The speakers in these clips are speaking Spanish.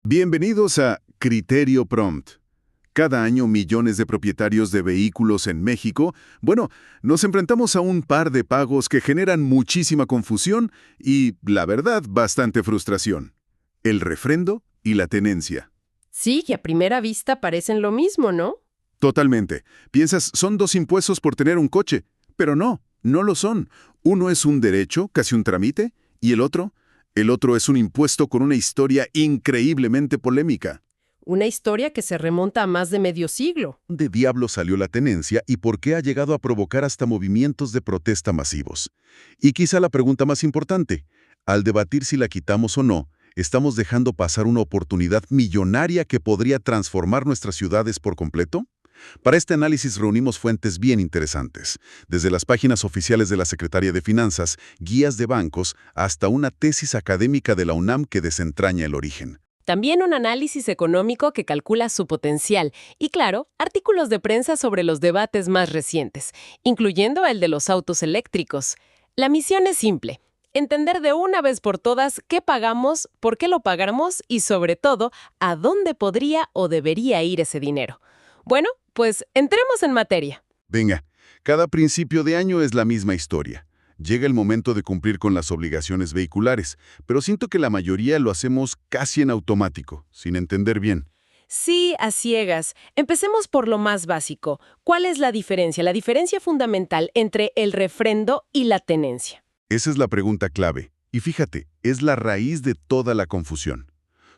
Bienvenidos a Criterio Prompt. Cada año millones de propietarios de vehículos en México, nos enfrentamos a un par de pagos que generan muchísima confusión y, la verdad, bastante frustración. El refrendo y la tenencia. Sí, que a primera vista parecen lo mismo, ¿no? Totalmente. Piensas, son dos impuestos por tener un coche, pero no lo son. Uno es un derecho, casi un trámite, y el otro es un impuesto con una historia increíblemente polémica. Una historia que se remonta a más de medio siglo. ¿De diablo salió la tenencia y por qué ha llegado a provocar hasta movimientos de protesta masivos? Y quizá la pregunta más importante, al debatir si la quitamos o no, ¿estamos dejando pasar una oportunidad millonaria que podría transformar nuestras ciudades por completo? Para este análisis reunimos fuentes bien interesantes, desde las páginas oficiales de la Secretaría de Finanzas, guías de bancos, hasta una tesis académica de la UNAM que desentraña el origen. También un análisis económico que calcula su potencial y, claro, artículos de prensa sobre los debates más recientes, incluyendo el de los autos eléctricos. La misión es simple: entender de una vez por todas qué pagamos, por qué lo pagamos y, sobre todo, a dónde podría o debería ir ese dinero. Bueno, pues entremos en materia. Venga, cada principio de año es la misma historia. Llega el momento de cumplir con las obligaciones vehiculares, pero siento que la mayoría lo hacemos casi en automático, sin entender bien. Sí, a ciegas. Empecemos por lo más básico. ¿Cuál es la diferencia? La diferencia fundamental entre el refrendo y la tenencia. Esa es la pregunta clave. Y fíjate, es la raíz de toda la confusión.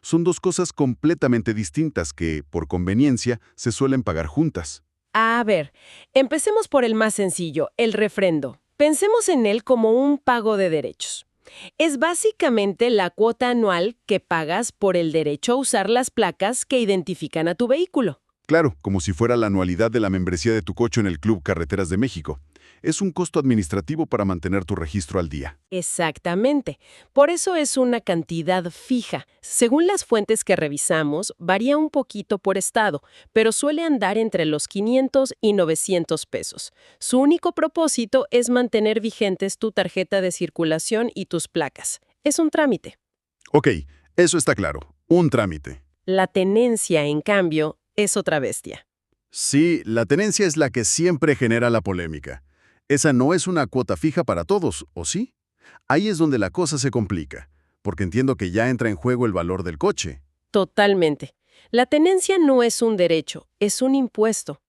Son dos cosas completamente distintas que, por conveniencia, se suelen pagar juntas. A ver, empecemos por el más sencillo, el refrendo. Pensemos en él como un pago de derechos. Es básicamente la cuota anual que pagas por el derecho a usar las placas que identifican a tu vehículo. Claro, como si fuera la anualidad de la membresía de tu coche en el Club Carreteras de México. Es un costo administrativo para mantener tu registro al día. Exactamente. Por eso es una cantidad fija. Según las fuentes que revisamos, varía un poquito por estado, pero suele andar entre los 500 y 900 pesos. Su único propósito es mantener vigentes tu tarjeta de circulación y tus placas. Es un trámite. Ok, eso está claro. Un trámite. La tenencia, en cambio, es otra bestia. Sí, la tenencia es la que siempre genera la polémica. Esa no es una cuota fija para todos, ¿o sí? Ahí es donde la cosa se complica, porque entiendo que ya entra en juego el valor del coche. Totalmente. La tenencia no es un derecho, es un impuesto.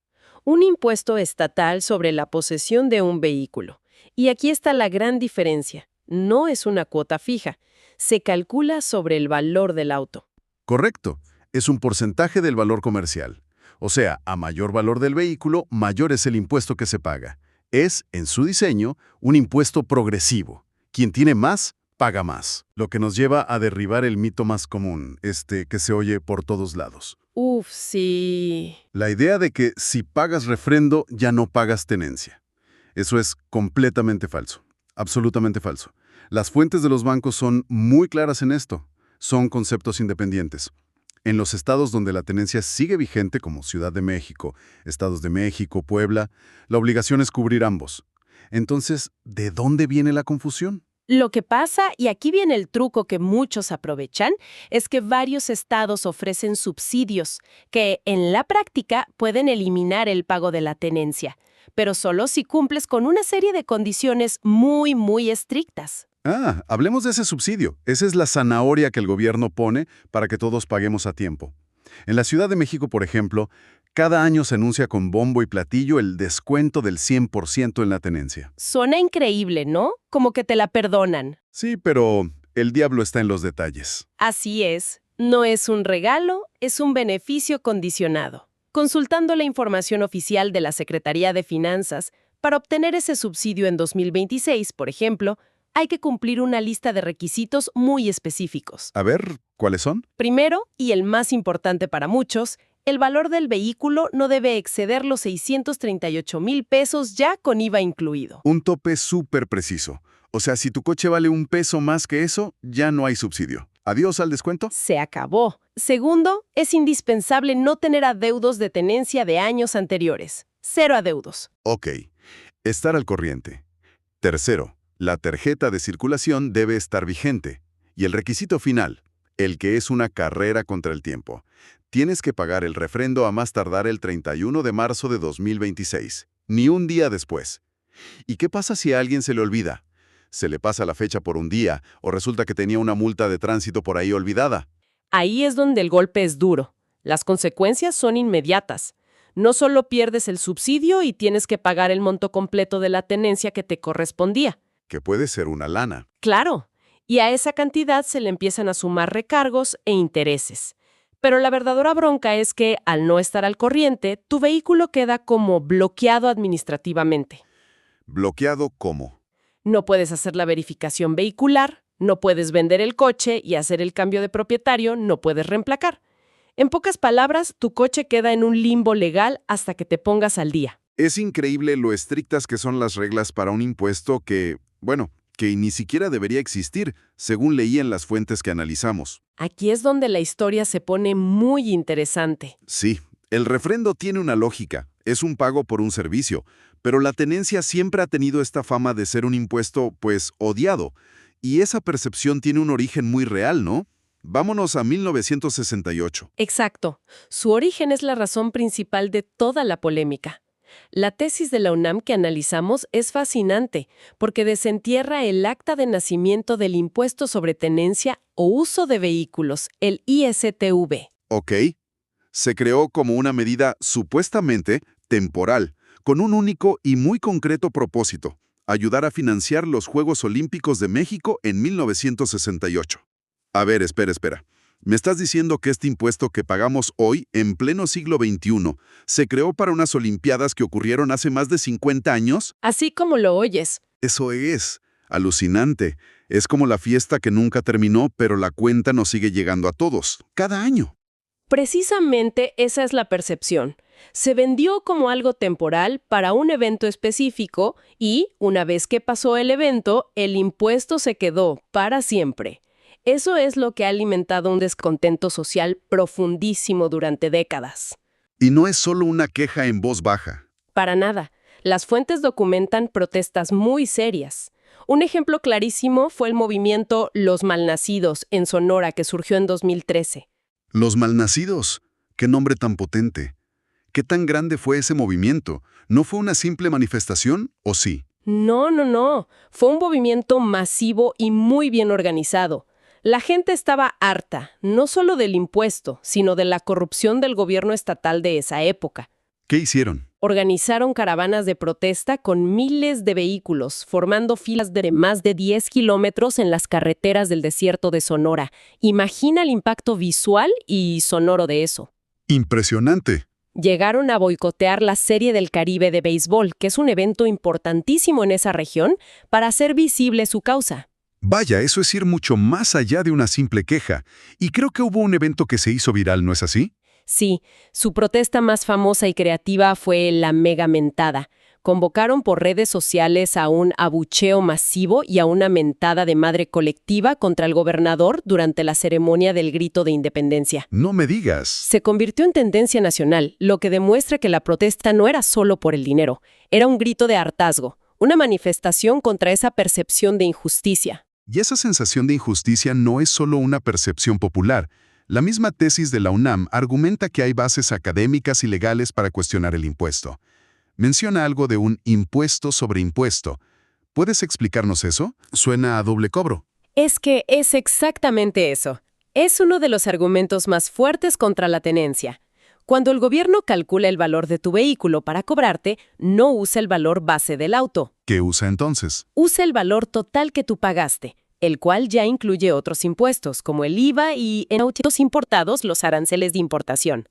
Un impuesto estatal sobre la posesión de un vehículo. Y aquí está la gran diferencia. No es una cuota fija. Se calcula sobre el valor del auto. Correcto, es un porcentaje del valor comercial. O sea, a mayor valor del vehículo, mayor es el impuesto que se paga. Es, en su diseño, un impuesto progresivo. Quien tiene más, paga más. Lo que nos lleva a derribar el mito más común, que se oye por todos lados. Uf, sí. La idea de que si pagas refrendo, ya no pagas tenencia. Eso es completamente falso. Absolutamente falso. Las fuentes de los bancos son muy claras en esto. Son conceptos independientes. En los estados donde la tenencia sigue vigente, como Ciudad de México, Estados de México, Puebla, la obligación es cubrir ambos. Entonces, ¿de dónde viene la confusión? Lo que pasa, y aquí viene el truco que muchos aprovechan, es que varios estados ofrecen subsidios que, en la práctica, pueden eliminar el pago de la tenencia, pero solo si cumples con una serie de condiciones muy, muy estrictas. Hablemos de ese subsidio. Esa es la zanahoria que el gobierno pone para que todos paguemos a tiempo. En la Ciudad de México, por ejemplo, cada año se anuncia con bombo y platillo el descuento del 100% en la tenencia. Suena increíble, ¿no? Como que te la perdonan. Sí, pero el diablo está en los detalles. Así es. No es un regalo, es un beneficio condicionado. Consultando la información oficial de la Secretaría de Finanzas, para obtener ese subsidio en 2026, por ejemplo, hay que cumplir una lista de requisitos muy específicos. A ver, ¿cuáles son? Primero, y el más importante para muchos, el valor del vehículo no debe exceder los 638,000 pesos ya con IVA incluido. Un tope súper preciso. O sea, si tu coche vale un peso más que eso, ya no hay subsidio. ¿Adiós al descuento? Se acabó. Segundo, es indispensable no tener adeudos de tenencia de años anteriores. Cero adeudos. Ok. Estar al corriente. Tercero, la tarjeta de circulación debe estar vigente. Y el requisito final, el que es una carrera contra el tiempo. Tienes que pagar el refrendo a más tardar el 31 de marzo de 2026, ni un día después. ¿Y qué pasa si a alguien se le olvida? ¿Se le pasa la fecha por un día o resulta que tenía una multa de tránsito por ahí olvidada? Ahí es donde el golpe es duro. Las consecuencias son inmediatas. No solo pierdes el subsidio y tienes que pagar el monto completo de la tenencia que te correspondía. Que puede ser una lana. Claro, y a esa cantidad se le empiezan a sumar recargos e intereses. Pero la verdadera bronca es que, al no estar al corriente, tu vehículo queda como bloqueado administrativamente. ¿Bloqueado cómo? No puedes hacer la verificación vehicular, no puedes vender el coche y hacer el cambio de propietario, no puedes reemplacar. En pocas palabras, tu coche queda en un limbo legal hasta que te pongas al día. Es increíble lo estrictas que son las reglas para un impuesto que, que ni siquiera debería existir, según leí en las fuentes que analizamos. Aquí es donde la historia se pone muy interesante. Sí, el refrendo tiene una lógica, es un pago por un servicio, pero la tenencia siempre ha tenido esta fama de ser un impuesto, odiado, y esa percepción tiene un origen muy real, ¿no? Vámonos a 1968. Exacto. Su origen es la razón principal de toda la polémica. La tesis de la UNAM que analizamos es fascinante porque desentierra el acta de nacimiento del impuesto sobre tenencia o uso de vehículos, el ISTV. Ok. Se creó como una medida supuestamente temporal, con un único y muy concreto propósito: ayudar a financiar los Juegos Olímpicos de México en 1968. A ver, espera. ¿Me estás diciendo que este impuesto que pagamos hoy, en pleno siglo XXI, se creó para unas Olimpiadas que ocurrieron hace más de 50 años? Así como lo oyes. Eso es alucinante. Es como la fiesta que nunca terminó, pero la cuenta nos sigue llegando a todos, cada año. Precisamente esa es la percepción. Se vendió como algo temporal para un evento específico y, una vez que pasó el evento, el impuesto se quedó para siempre. Eso es lo que ha alimentado un descontento social profundísimo durante décadas. Y no es solo una queja en voz baja. Para nada. Las fuentes documentan protestas muy serias. Un ejemplo clarísimo fue el movimiento Los Malnacidos en Sonora que surgió en 2013. Los malnacidos. ¡Qué nombre tan potente! ¿Qué tan grande fue ese movimiento? ¿No fue una simple manifestación o sí? No. Fue un movimiento masivo y muy bien organizado. La gente estaba harta, no solo del impuesto, sino de la corrupción del gobierno estatal de esa época. ¿Qué hicieron? Organizaron caravanas de protesta con miles de vehículos, formando filas de más de 10 kilómetros en las carreteras del desierto de Sonora. Imagina el impacto visual y sonoro de eso. Impresionante. Llegaron a boicotear la Serie del Caribe de béisbol, que es un evento importantísimo en esa región, para hacer visible su causa. Vaya, eso es ir mucho más allá de una simple queja. Y creo que hubo un evento que se hizo viral, ¿no es así? Sí, su protesta más famosa y creativa fue la Mega Mentada. Convocaron por redes sociales a un abucheo masivo y a una mentada de madre colectiva contra el gobernador durante la ceremonia del Grito de Independencia. No me digas. Se convirtió en tendencia nacional, lo que demuestra que la protesta no era solo por el dinero, era un grito de hartazgo, una manifestación contra esa percepción de injusticia. Y esa sensación de injusticia no es solo una percepción popular. La misma tesis de la UNAM argumenta que hay bases académicas y legales para cuestionar el impuesto. Menciona algo de un impuesto sobre impuesto. ¿Puedes explicarnos eso? Suena a doble cobro. Es que es exactamente eso. Es uno de los argumentos más fuertes contra la tenencia. Cuando el gobierno calcula el valor de tu vehículo para cobrarte, no usa el valor base del auto. ¿Qué usa entonces? Usa el valor total que tú pagaste, el cual ya incluye otros impuestos, como el IVA y, en autos importados, los aranceles de importación.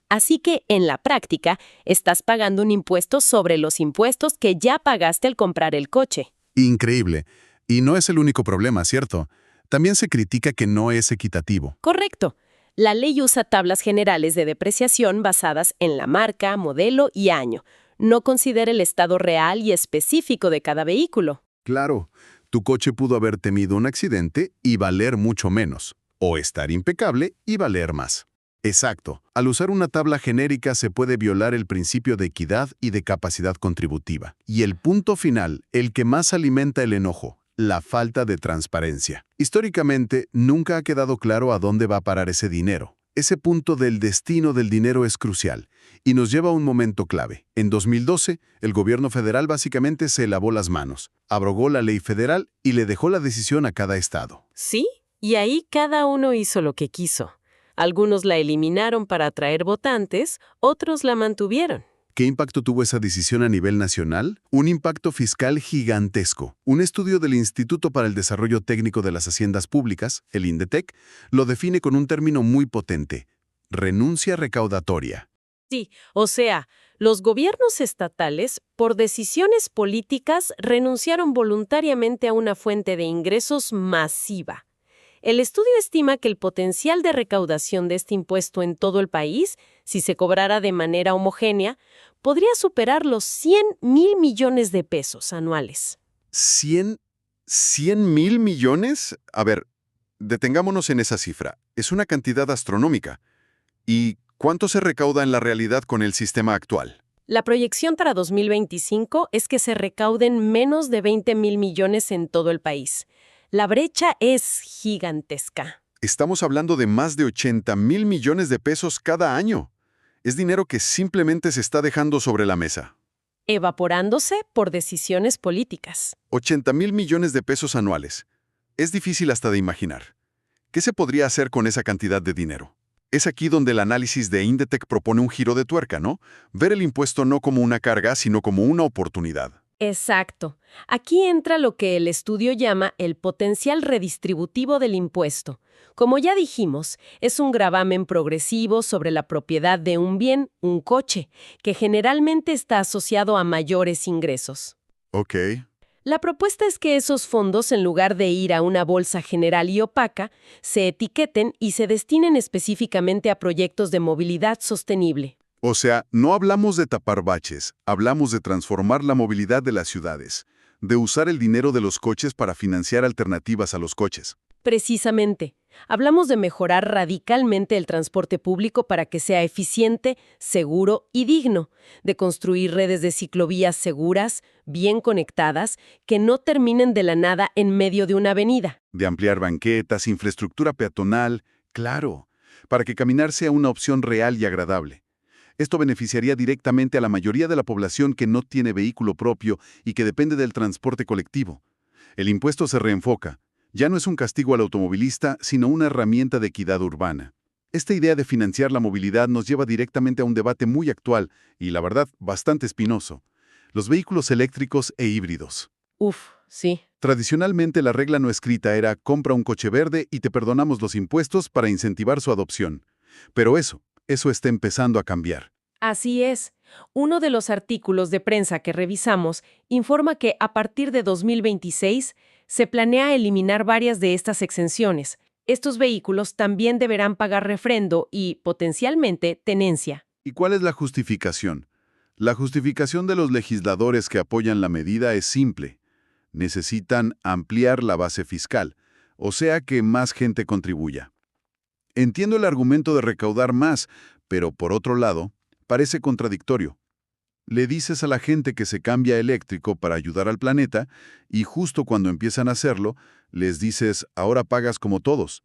Así que, en la práctica, estás pagando un impuesto sobre los impuestos que ya pagaste al comprar el coche. Increíble. Y no es el único problema, ¿cierto? También se critica que no es equitativo. Correcto. La ley usa tablas generales de depreciación basadas en la marca, modelo y año. No considera el estado real y específico de cada vehículo. Claro, tu coche pudo haber tenido un accidente y valer mucho menos, o estar impecable y valer más. Exacto. Al usar una tabla genérica se puede violar el principio de equidad y de capacidad contributiva. Y el punto final, el que más alimenta el enojo, La falta de transparencia. Históricamente, nunca ha quedado claro a dónde va a parar ese dinero. Ese punto del destino del dinero es crucial y nos lleva a un momento clave. En 2012, el gobierno federal básicamente se lavó las manos, abrogó la ley federal y le dejó la decisión a cada estado. Sí, y ahí cada uno hizo lo que quiso. Algunos la eliminaron para atraer votantes, otros la mantuvieron. ¿Qué impacto tuvo esa decisión a nivel nacional? Un impacto fiscal gigantesco. Un estudio del Instituto para el Desarrollo Técnico de las Haciendas Públicas, el INDETEC, lo define con un término muy potente: renuncia recaudatoria. Sí, o sea, los gobiernos estatales, por decisiones políticas, renunciaron voluntariamente a una fuente de ingresos masiva. El estudio estima que el potencial de recaudación de este impuesto en todo el país, si se cobrara de manera homogénea, podría superar los 100,000 millones de pesos anuales. ¿100 mil millones? A ver, detengámonos en esa cifra. Es una cantidad astronómica. ¿Y cuánto se recauda en la realidad con el sistema actual? La proyección para 2025 es que se recauden menos de 20,000 millones en todo el país. La brecha es gigantesca. Estamos hablando de más de 80 mil millones de pesos cada año. Es dinero que simplemente se está dejando sobre la mesa. Evaporándose por decisiones políticas. 80 mil millones de pesos anuales. Es difícil hasta de imaginar. ¿Qué se podría hacer con esa cantidad de dinero? Es aquí donde el análisis de INDETEC propone un giro de tuerca, ¿no? Ver el impuesto no como una carga, sino como una oportunidad. Exacto. Aquí entra lo que el estudio llama el potencial redistributivo del impuesto. Como ya dijimos, es un gravamen progresivo sobre la propiedad de un bien, un coche, que generalmente está asociado a mayores ingresos. Ok. La propuesta es que esos fondos, en lugar de ir a una bolsa general y opaca, se etiqueten y se destinen específicamente a proyectos de movilidad sostenible. O sea, no hablamos de tapar baches, hablamos de transformar la movilidad de las ciudades, de usar el dinero de los coches para financiar alternativas a los coches. Precisamente, hablamos de mejorar radicalmente el transporte público para que sea eficiente, seguro y digno, de construir redes de ciclovías seguras, bien conectadas, que no terminen de la nada en medio de una avenida. De ampliar banquetas, infraestructura peatonal, claro, para que caminar sea una opción real y agradable. Esto beneficiaría directamente a la mayoría de la población que no tiene vehículo propio y que depende del transporte colectivo. El impuesto se reenfoca. Ya no es un castigo al automovilista, sino una herramienta de equidad urbana. Esta idea de financiar la movilidad nos lleva directamente a un debate muy actual y, la verdad, bastante espinoso: los vehículos eléctricos e híbridos. Sí. Tradicionalmente, la regla no escrita era: compra un coche verde y te perdonamos los impuestos para incentivar su adopción. Pero eso está empezando a cambiar. Así es. Uno de los artículos de prensa que revisamos informa que a partir de 2026 se planea eliminar varias de estas exenciones. Estos vehículos también deberán pagar refrendo y, potencialmente, tenencia. ¿Y cuál es la justificación? La justificación de los legisladores que apoyan la medida es simple. Necesitan ampliar la base fiscal, o sea que más gente contribuya. Entiendo el argumento de recaudar más, pero por otro lado, parece contradictorio. Le dices a la gente que se cambia a eléctrico para ayudar al planeta y justo cuando empiezan a hacerlo, les dices: ahora pagas como todos.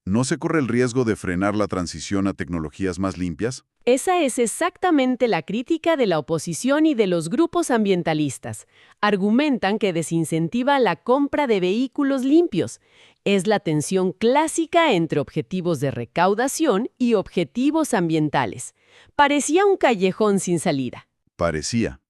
¿No se corre el riesgo de frenar la transición a tecnologías más limpias? Esa es exactamente la crítica de la oposición y de los grupos ambientalistas. Argumentan que desincentiva la compra de vehículos limpios. Es la tensión clásica entre objetivos de recaudación y objetivos ambientales. Parecía un callejón sin salida. Parecía.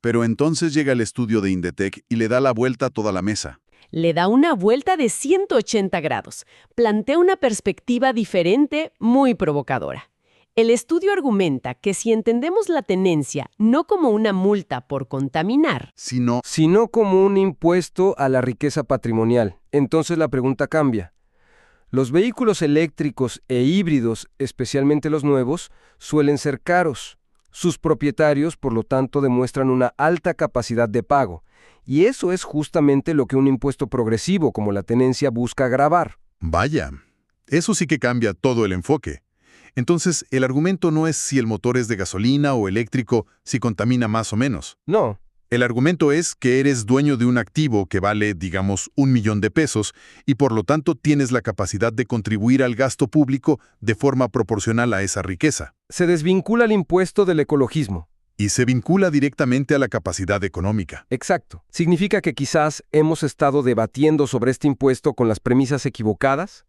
Pero entonces llega el estudio de INDETEC y le da la vuelta a toda la mesa. Le da una vuelta de 180 grados. Plantea una perspectiva diferente, muy provocadora. El estudio argumenta que si entendemos la tenencia no como una multa por contaminar, sino como un impuesto a la riqueza patrimonial, entonces la pregunta cambia. Los vehículos eléctricos e híbridos, especialmente los nuevos, suelen ser caros. Sus propietarios, por lo tanto, demuestran una alta capacidad de pago. Y eso es justamente lo que un impuesto progresivo como la tenencia busca gravar. Vaya, eso sí que cambia todo el enfoque. Entonces, el argumento no es si el motor es de gasolina o eléctrico, si contamina más o menos. No, El argumento es que eres dueño de un activo que vale, digamos, 1 millón de pesos y por lo tanto tienes la capacidad de contribuir al gasto público de forma proporcional a esa riqueza. Se desvincula el impuesto del ecologismo. Y se vincula directamente a la capacidad económica. Exacto. ¿Significa que quizás hemos estado debatiendo sobre este impuesto con las premisas equivocadas?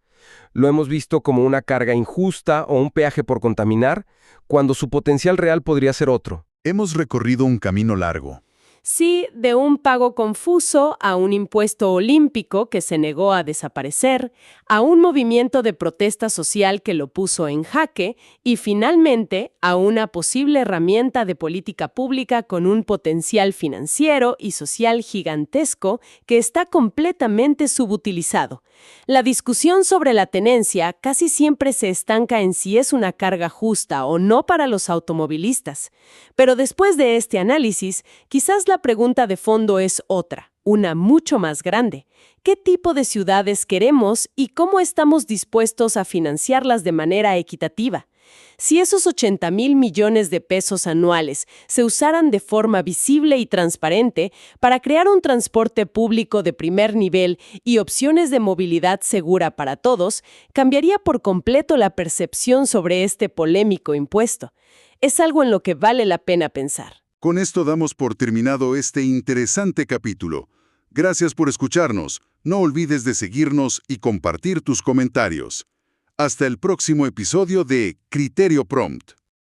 ¿Lo hemos visto como una carga injusta o un peaje por contaminar, cuando su potencial real podría ser otro? Hemos recorrido un camino largo. Sí, de un pago confuso a un impuesto olímpico que se negó a desaparecer, a un movimiento de protesta social que lo puso en jaque y finalmente a una posible herramienta de política pública con un potencial financiero y social gigantesco que está completamente subutilizado. La discusión sobre la tenencia casi siempre se estanca en si es una carga justa o no para los automovilistas. Pero después de este análisis, quizás la pregunta de fondo es otra, una mucho más grande. ¿Qué tipo de ciudades queremos y cómo estamos dispuestos a financiarlas de manera equitativa? Si esos 80,000 millones de pesos anuales se usaran de forma visible y transparente para crear un transporte público de primer nivel y opciones de movilidad segura para todos, cambiaría por completo la percepción sobre este polémico impuesto. Es algo en lo que vale la pena pensar. Con esto damos por terminado este interesante capítulo. Gracias por escucharnos. No olvides de seguirnos y compartir tus comentarios. Hasta el próximo episodio de Criterio Prompt.